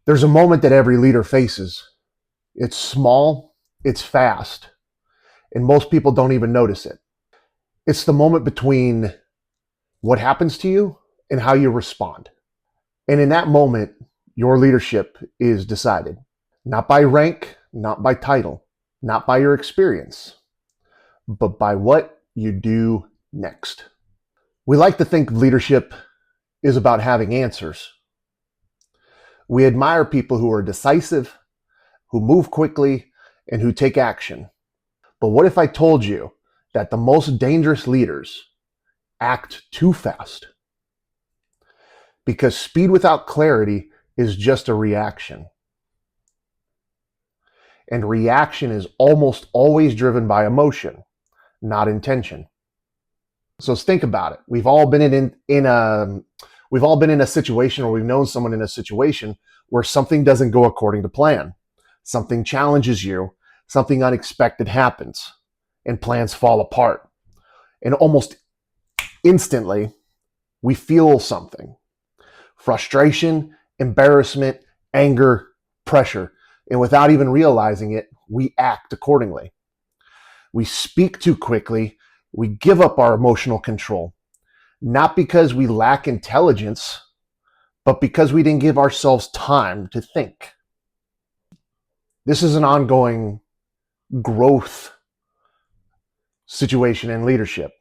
There's a moment that every leader faces. It's small, it's fast, and most people don't even notice it. It's the moment between what happens to you and how you respond. And in that moment, your leadership is decided. Not by rank, not by title, not by your experience, but by what you do next. We like to think leadership is about having answers. We admire people who are decisive, who move quickly, and who take action. But what if I told you that the most dangerous leaders act too fast? Because speed without clarity is just a reaction. And reaction is almost always driven by emotion, not intention. So think about it. We've all been in a situation, or we've known someone in a situation where something doesn't go according to plan. Something challenges you, something unexpected happens, and plans fall apart. And almost instantly, we feel something. Frustration, embarrassment, anger, pressure. And without even realizing it, we act accordingly. We speak too quickly. We give up our emotional control, not because we lack intelligence, but because we didn't give ourselves time to think. This is an ongoing growth situation in leadership.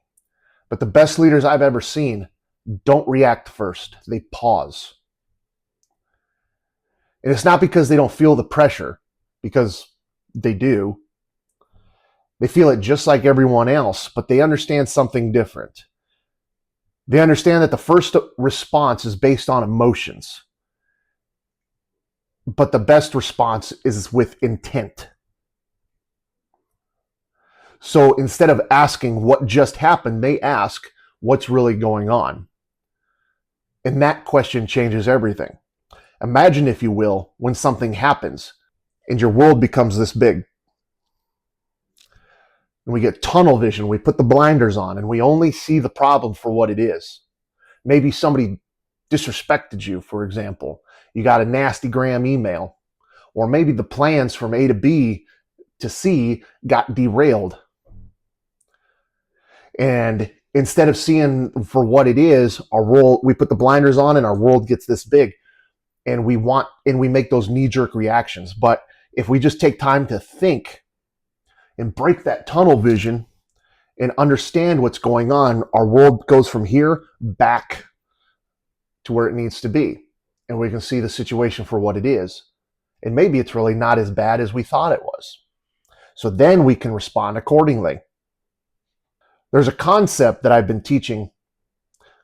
But the best leaders I've ever seen don't react first. They pause. And it's not because they don't feel the pressure, because they do. They feel it just like everyone else, but they understand something different. They understand that the first response is based on emotions, but the best response is with intent. So instead of asking what just happened, they ask what's really going on. And that question changes everything. Imagine, if you will, when something happens and your world becomes this big. And we get tunnel vision, we put the blinders on, and we only see the problem for what it is. Maybe somebody disrespected you, for example. You got a nasty gram email. Or maybe the plans from A to B to C got derailed. And instead of seeing for what it is, our world, we put the blinders on and our world gets this big. And we make those knee-jerk reactions. But if we just take time to think and break that tunnel vision and understand what's going on, our world goes from here back to where it needs to be. And we can see the situation for what it is. And maybe it's really not as bad as we thought it was. So then we can respond accordingly. There's a concept that I've been teaching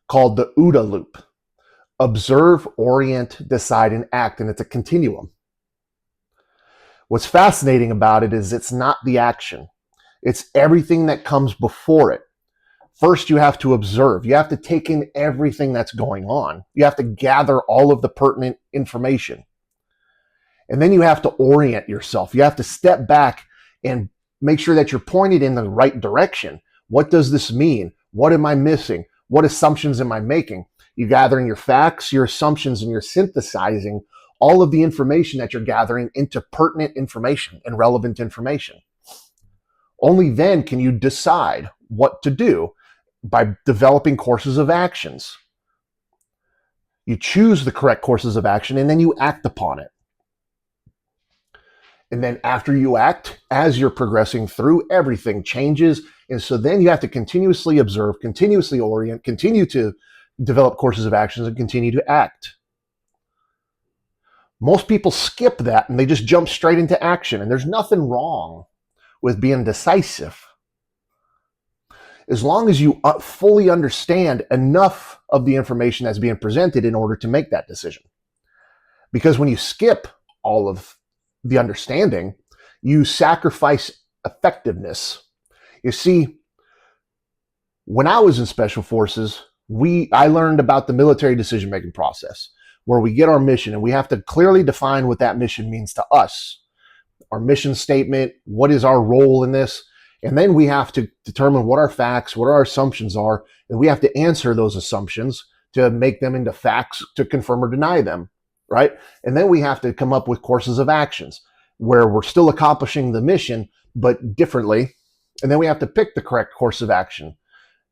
called the OODA loop. Observe, orient, decide, and act. And it's a continuum. What's fascinating about it is it's not the action. It's everything that comes before it. First, you have to observe. You have to take in everything that's going on. You have to gather all of the pertinent information. And then you have to orient yourself. You have to step back and make sure that you're pointed in the right direction. What does this mean? What am I missing? What assumptions am I making? You're gathering your facts, your assumptions, and you're synthesizing all of the information that you're gathering into pertinent information and relevant information. Only then can you decide what to do by developing courses of actions. You choose the correct courses of action and then you act upon it. And then after you act, as you're progressing through, everything changes. And so then you have to continuously observe, continuously orient, continue to develop courses of actions, and continue to act. Most people skip that and they just jump straight into action. And there's nothing wrong with being decisive, as long as you fully understand enough of the information that's being presented in order to make that decision. Because when you skip all of the understanding, you sacrifice effectiveness. You see, when I was in Special Forces, I learned about the military decision-making process, where we get our mission and we have to clearly define what that mission means to us. Our mission statement, what is our role in this? And then we have to determine what our facts, what our assumptions are, and we have to answer those assumptions to make them into facts to confirm or deny them. right? And then we have to come up with courses of actions where we're still accomplishing the mission, but differently. And then we have to pick the correct course of action.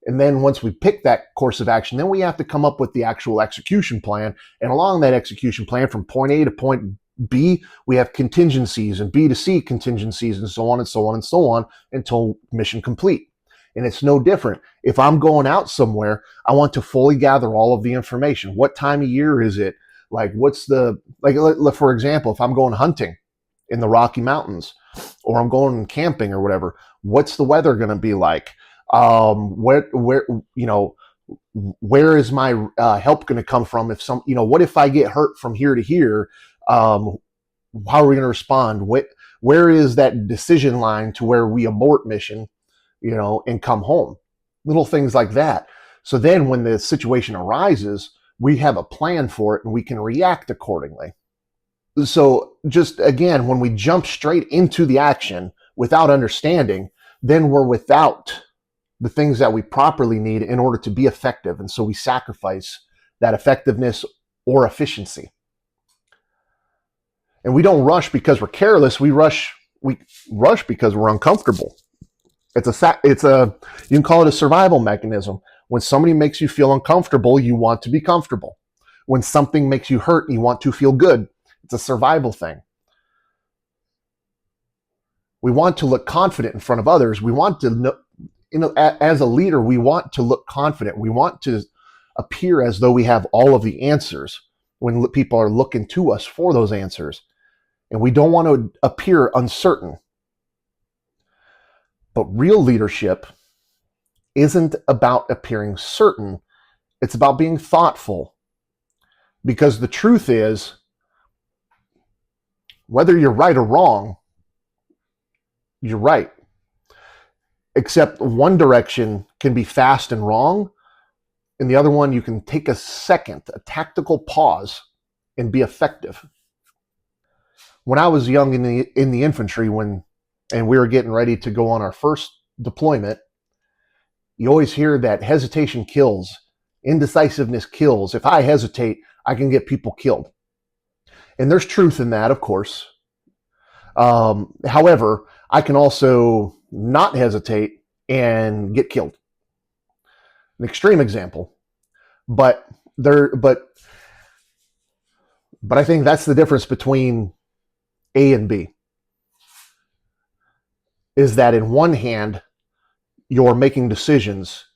And then once we pick that course of action, then we have to come up with the actual execution plan. And along that execution plan from point A to point B, we have contingencies and B to C contingencies and so on and so on and so on until mission complete. And it's no different. If I'm going out somewhere, I want to fully gather all of the information. What time of year is it? Like, what's the, like, for example, if I'm going hunting in the Rocky Mountains or I'm going camping or whatever, what's the weather going to be like? Where, where is my help going to come from? If what if I get hurt from here to here? How are we going to respond? Where is that decision line to where we abort mission, and come home? Little things like that. So then when the situation arises, we have a plan for it and we can react accordingly. So just again, when we jump straight into the action without understanding, then we're without the things that we properly need in order to be effective. And so we sacrifice that effectiveness or efficiency. And we don't rush because we're careless. We rush because we're uncomfortable. You can call it a survival mechanism. When somebody makes you feel uncomfortable, you want to be comfortable. When something makes you hurt, you want to feel good. It's a survival thing. We want to look confident in front of others. We want to know, as a leader, we want to look confident. We want to appear as though we have all of the answers when people are looking to us for those answers. And we don't want to appear uncertain. But real leadership isn't about appearing certain. It's about being thoughtful. Because the truth is, whether you're right or wrong, you're right. Except one direction can be fast and wrong, and the other one you can take a second, a tactical pause, and be effective. When I was young in the infantry, and we were getting ready to go on our first deployment, you always hear that hesitation kills, indecisiveness kills. If I hesitate, I can get people killed. And there's truth in that, of course. However, I can also not hesitate and get killed. An extreme example, but I think that's the difference between A and B. Is that in one hand, you're making decisions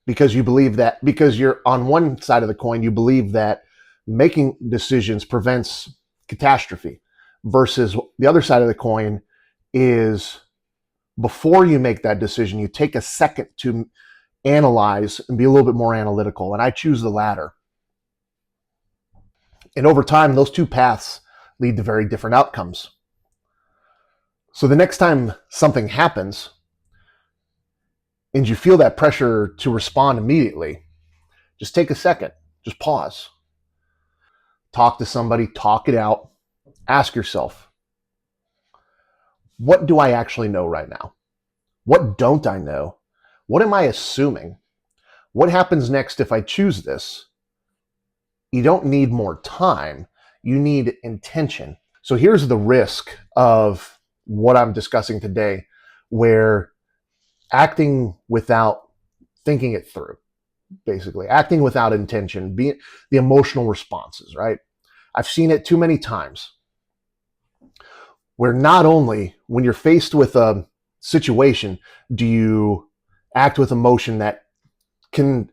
because you believe that, because you're on one side of the coin, you believe that making decisions prevents catastrophe, versus the other side of the coin is before you make that decision, you take a second to analyze and be a little bit more analytical. And I choose the latter. And over time, those two paths lead to very different outcomes. So the next time something happens and you feel that pressure to respond immediately, just take a second, just pause. Talk to somebody, talk it out. Ask yourself, what do I actually know right now? What don't I know? What am I assuming? What happens next if I choose this? You don't need more time. You need intention. So here's the risk of what I'm discussing today, where acting without thinking it through, basically acting without intention, the emotional responses, right? I've seen it too many times where not only when you're faced with a situation do you act with emotion that can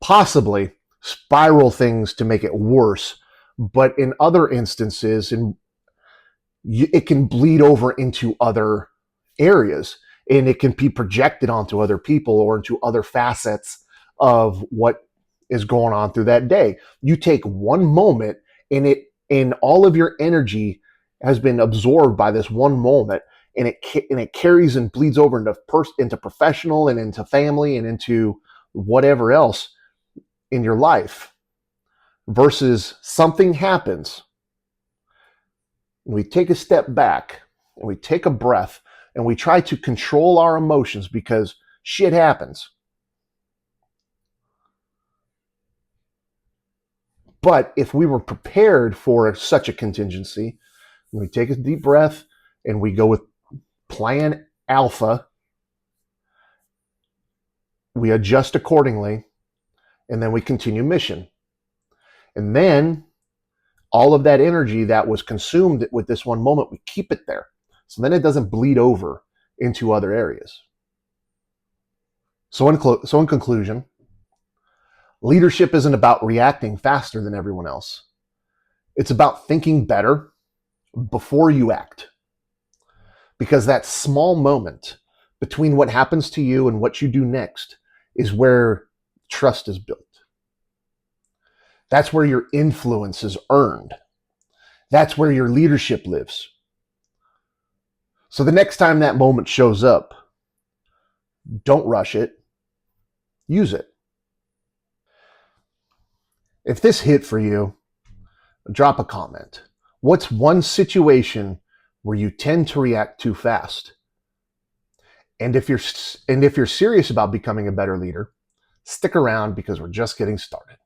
possibly spiral things to make it worse, but in other instances, it can bleed over into other areas, and it can be projected onto other people or into other facets of what is going on through that day. You take one moment and all of your energy has been absorbed by this one moment, and it carries and bleeds over into professional and into family and into whatever else in your life, versus something happens. We take a step back and we take a breath and we try to control our emotions because shit happens. But if we were prepared for such a contingency, we take a deep breath and we go with plan alpha, we adjust accordingly, and then we continue mission. And then all of that energy that was consumed with this one moment, we keep it there. So then it doesn't bleed over into other areas. So in conclusion, leadership isn't about reacting faster than everyone else. It's about thinking better before you act. Because that small moment between what happens to you and what you do next is where trust is built. That's where your influence is earned. That's where your leadership lives. So the next time that moment shows up, don't rush it. Use it. If this hit for you, drop a comment. What's one situation where you tend to react too fast? And if you're serious about becoming a better leader, stick around because we're just getting started.